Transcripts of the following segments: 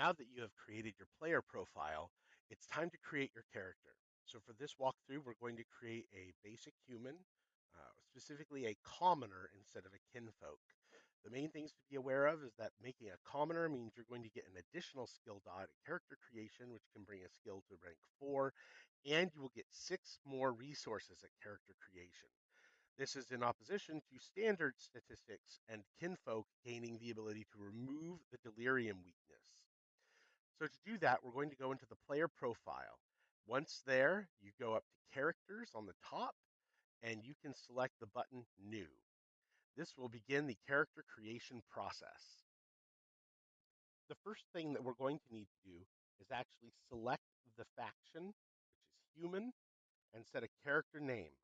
Now that you have created your player profile, it's time to create your character. So for this walkthrough, we're going to create a basic human, specifically a commoner instead of a kinfolk. The main things to be aware of is that making a commoner means you're going to get an additional skill dot at character creation, which can bring a skill to rank 4, and you will get 6 more resources at character creation. This is in opposition to standard statistics and kinfolk gaining the ability to remove the delirium weakness. So to do that, we're going to go into the player profile. Once there, you go up to characters on the top and you can select the button new. This will begin the character creation process. The first thing that we're going to need to do is actually select the faction, which is human, and set a character name.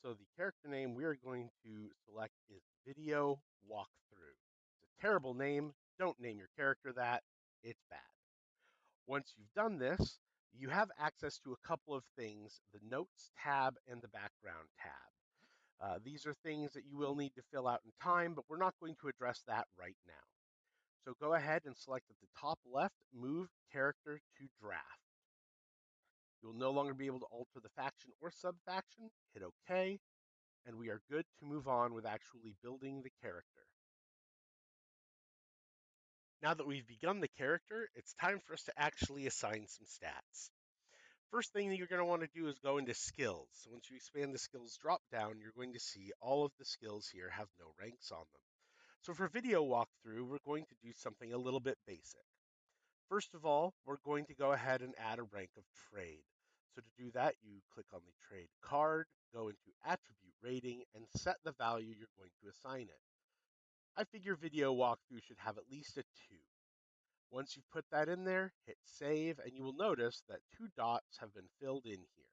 So the character name we are going to select is Video Walkthrough. It's a terrible name. Don't name your character that. It's bad. Once you've done this, you have access to a couple of things, the Notes tab and the Background tab. These are things that you will need to fill out in time, but we're not going to address that right now. So go ahead and select at the top left, Move Character to Draft. You'll no longer be able to alter the faction or sub-faction. Hit OK, and we are good to move on with actually building the character. Now that we've begun the character, it's time for us to actually assign some stats. First thing that you're going to want to do is go into skills. So once you expand the skills drop down, you're going to see all of the skills here have no ranks on them. So for video walkthrough, we're going to do something a little bit basic. First of all, we're going to go ahead and add a rank of trade. So to do that, you click on the trade card, go into attribute rating, and set the value you're going to assign it. I figure video walkthrough should have at least a 2. Once you've put that in there, hit save, and you will notice that 2 dots have been filled in here.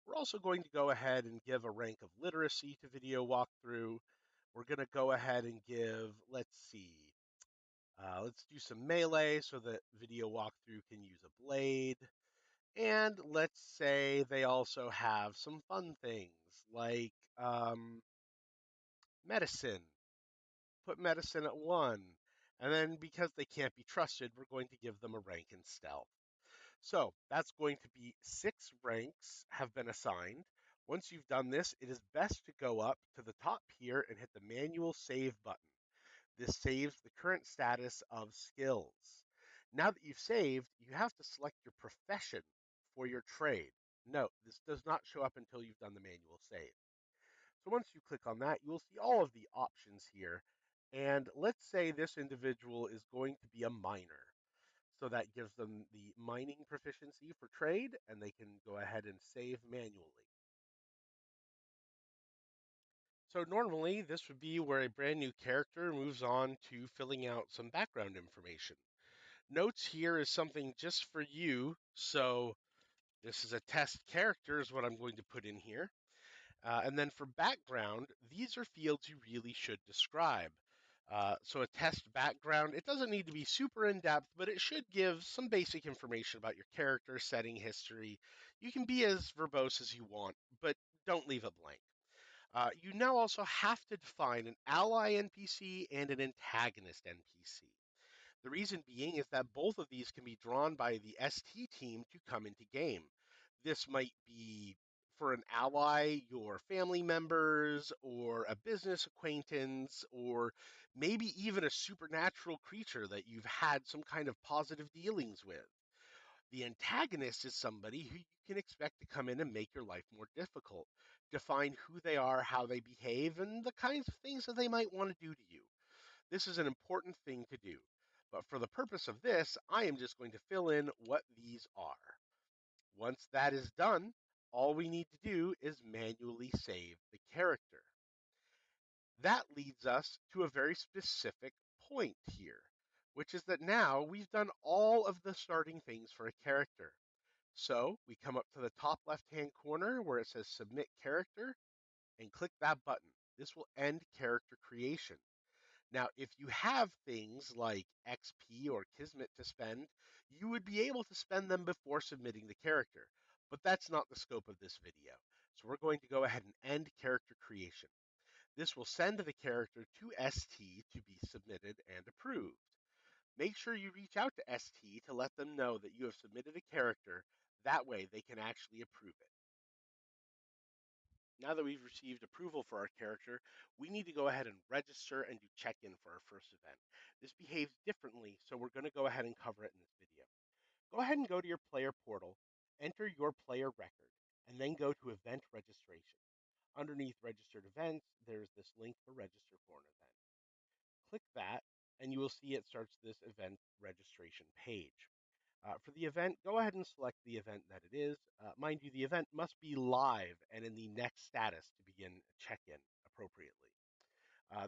We're also going to go ahead and give a rank of literacy to video walkthrough. We're going to go ahead and give, let's do some melee so that video walkthrough can use a blade. And let's say they also have some fun things like medicine. Put medicine at 1. And then because they can't be trusted, we're going to give them a rank in stealth. So that's going to be 6 ranks have been assigned. Once you've done this, it is best to go up to the top here and hit the manual save button. This saves the current status of skills. Now that you've saved, you have to select your profession for your trade. Note, this does not show up until you've done the manual save. So once you click on that, you will see all of the options here. And let's say this individual is going to be a miner. So that gives them the mining proficiency for trade, and they can go ahead and save manually. So normally this would be where a brand new character moves on to filling out some background information. Notes here is something just for you. So this is a test character is what I'm going to put in here. And then for background, these are fields you really should describe. So a test background, it doesn't need to be super in-depth, but it should give some basic information about your character, setting, history. You can be as verbose as you want, but don't leave it blank. You now also have to define an ally NPC and an antagonist NPC. The reason being is that both of these can be drawn by the ST team to come into game. This might be for an ally, your family members, or a business acquaintance, or maybe even a supernatural creature that you've had some kind of positive dealings with. The antagonist is somebody who you can expect to come in and make your life more difficult, define who they are, how they behave, and the kinds of things that they might want to do to you. This is an important thing to do. But for the purpose of this, I am just going to fill in what these are. Once that is done, all we need to do is manually save the character. That leads us to a very specific point here, which is that now we've done all of the starting things for a character. So we come up to the top left-hand corner where it says Submit Character and click that button. This will end character creation. Now, if you have things like XP or Kismet to spend, you would be able to spend them before submitting the character, but that's not the scope of this video. So we're going to go ahead and end character creation. This will send the character to ST to be submitted and approved. Make sure you reach out to ST to let them know that you have submitted a character. That way they can actually approve it. Now that we've received approval for our character, we need to go ahead and register and do check-in for our first event. This behaves differently, so we're going to go ahead and cover it in this video. Go ahead and go to your player portal, enter your player record, and then go to event registration. Underneath registered events, there's this link for register for an event. Click that, and you will see it starts this event registration page. For the event, go ahead and select the event that it is. Mind you, the event must be live and in the next status to begin check-in appropriately.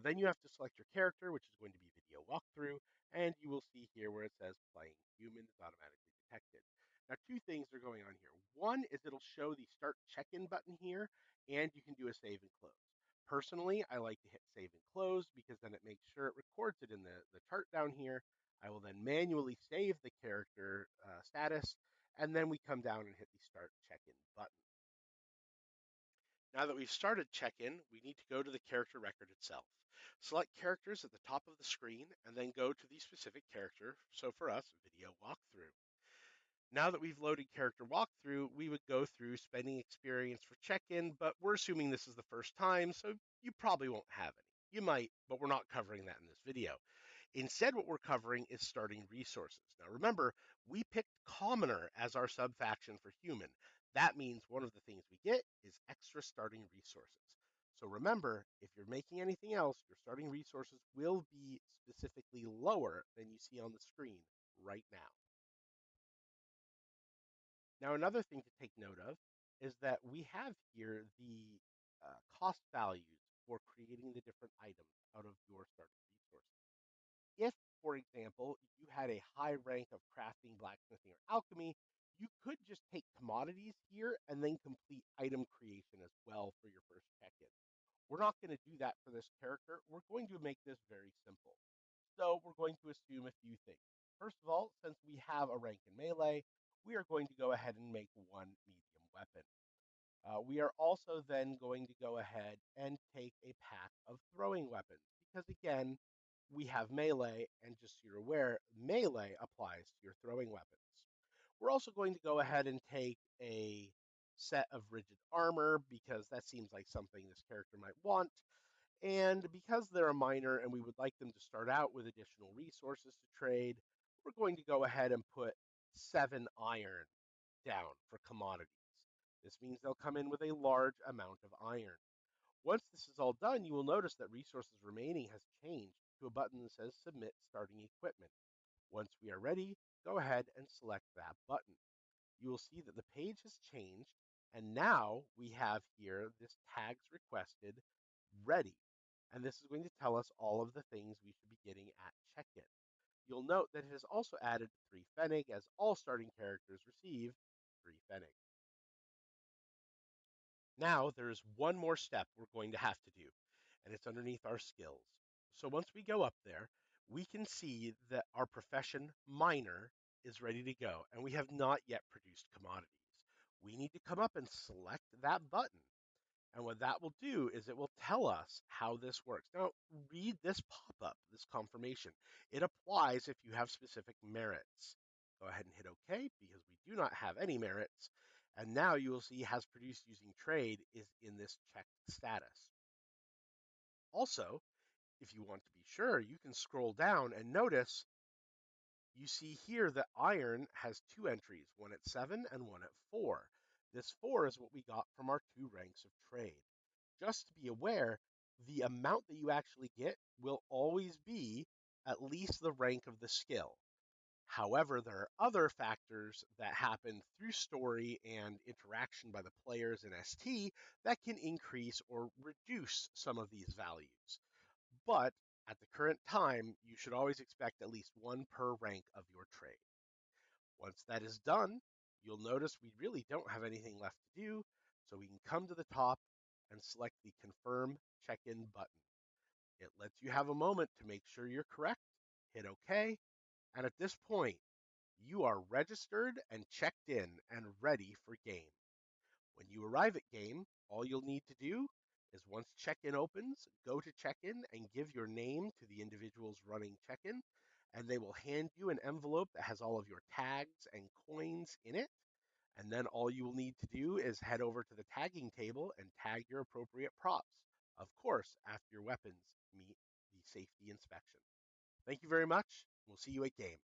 Then you have to select your character, which is going to be video walkthrough, and you will see here where it says playing human is automatically detected. Now, two things are going on here. One is it'll show the start check-in button here, and you can do a save and close. Personally, I like to hit save and close because then it makes sure it records it in the chart down here. I will then manually save the character status, and then we come down and hit the start check-in button. Now that we've started check-in, we need to go to the character record itself. Select characters at the top of the screen and then go to the specific character. So for us, video walkthrough. Now that we've loaded character walkthrough, we would go through spending experience for check-in, but we're assuming this is the first time, so you probably won't have any. You might, but we're not covering that in this video. Instead, what we're covering is starting resources. Now, remember, we picked Commoner as our subfaction for human. That means one of the things we get is extra starting resources. So remember, if you're making anything else, your starting resources will be specifically lower than you see on the screen right now. Now, another thing to take note of is that we have here the cost values for creating the different items out of your starting resources. If, for example, you had a high rank of crafting, blacksmithing, or alchemy, you could just take commodities here and then complete item creation as well for your first check-in. We're not going to do that for this character. We're going to make this very simple. So we're going to assume a few things. First of all, since we have a rank in melee, we are going to go ahead and make one medium weapon. We are also then going to go ahead and take a pack of throwing weapons because, again, we have melee, and just so you're aware, melee applies to your throwing weapons. We're also going to go ahead and take a set of rigid armor because that seems like something this character might want. And because they're a miner and we would like them to start out with additional resources to trade, we're going to go ahead and put 7 iron down for commodities. This means they'll come in with a large amount of iron. Once this is all done, you will notice that resources remaining has changed to a button that says submit starting equipment. Once we are ready, go ahead and select that button. You will see that the page has changed, and now we have here this tags requested ready. And this is going to tell us all of the things we should be getting at check-in. You'll note that it has also added 3 Pfennig, as all starting characters receive 3 Pfennig. Now there is one more step we're going to have to do, and it's underneath our skills. So once we go up there, we can see that our profession miner is ready to go, and we have not yet produced commodities. We need to come up and select that button. And what that will do is it will tell us how this works. Now, read this pop-up, this confirmation. It applies if you have specific merits. Go ahead and hit OK because we do not have any merits. And now you will see has produced using trade is in this checked status. Also, if you want to be sure, you can scroll down and notice you see here that iron has 2 entries, one at 7 and one at 4. This 4 is what we got from our 2 ranks of trade. Just to be aware, the amount that you actually get will always be at least the rank of the skill. However, there are other factors that happen through story and interaction by the players in ST that can increase or reduce some of these values. But at the current time, you should always expect at least 1 per rank of your trade. Once that is done, you'll notice we really don't have anything left to do, so we can come to the top and select the Confirm Check-in button. It lets you have a moment to make sure you're correct, hit OK, and at this point, you are registered and checked in and ready for game. When you arrive at game, all you'll need to do is once check-in opens, go to check-in and give your name to the individuals running check-in, and they will hand you an envelope that has all of your tags and coins in it. And then all you will need to do is head over to the tagging table and tag your appropriate props. Of course, after your weapons meet the safety inspection. Thank you very much. We'll see you at game.